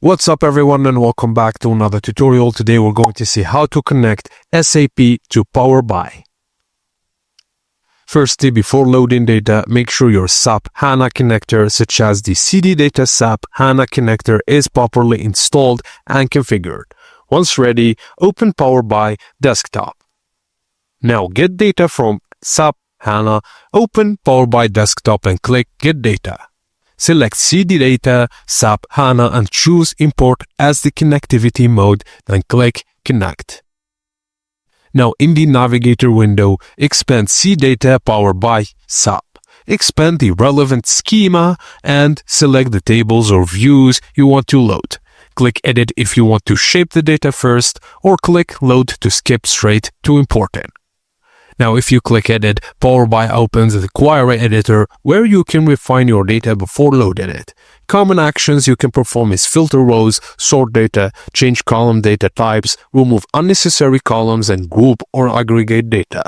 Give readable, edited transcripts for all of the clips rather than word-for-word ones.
What's up everyone and welcome back to another tutorial. Today we're going to see how to connect SAP to Power BI. Firstly, before loading data, make sure your SAP HANA connector such as the CD Data SAP HANA connector is properly installed and configured. Once ready, open Power BI Desktop. Now get data from SAP HANA, open Power BI Desktop and click Get Data. Select CD Data, SAP HANA and choose Import as the connectivity mode, then click Connect. Now in the navigator window, expand CD Data Power BI SAP. Expand the relevant schema and select the tables or views you want to load. Click Edit if you want to shape the data first, or click Load to skip straight to importing. Now if you click Edit, Power BI opens the Query Editor where you can refine your data before loading it. Common actions you can perform is filter rows, sort data, change column data types, remove unnecessary columns and group or aggregate data.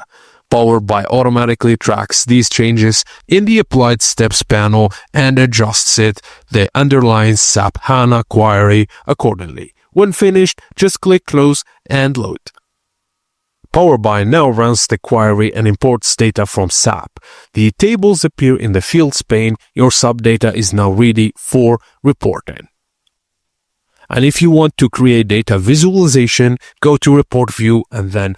Power BI automatically tracks these changes in the Applied Steps panel and adjusts the underlying SAP HANA query accordingly. When finished, just click Close and load. Power BI now runs the query and imports data from SAP. The tables appear in the Fields pane. Your SAP data is now ready for reporting. And if you want to create data visualization, go to Report View and then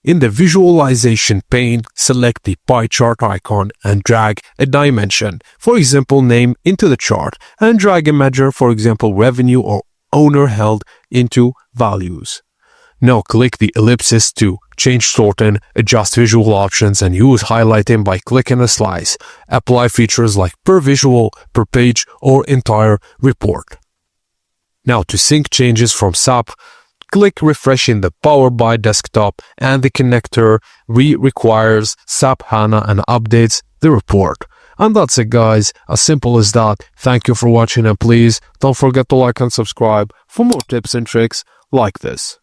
in the Visualization pane, select the pie chart icon and drag a dimension, for example name, into the chart and drag a measure, for example revenue or owner held, into values. Now click the ellipsis to change sorting, adjust visual options and use highlighting by clicking a slice. Apply features like per visual, per page or entire report. Now to sync changes from SAP, click Refresh in the Power BI Desktop and the connector requires SAP HANA and updates the report. And that's it guys, as simple as that. Thank you for watching and please don't forget to like and subscribe for more tips and tricks like this.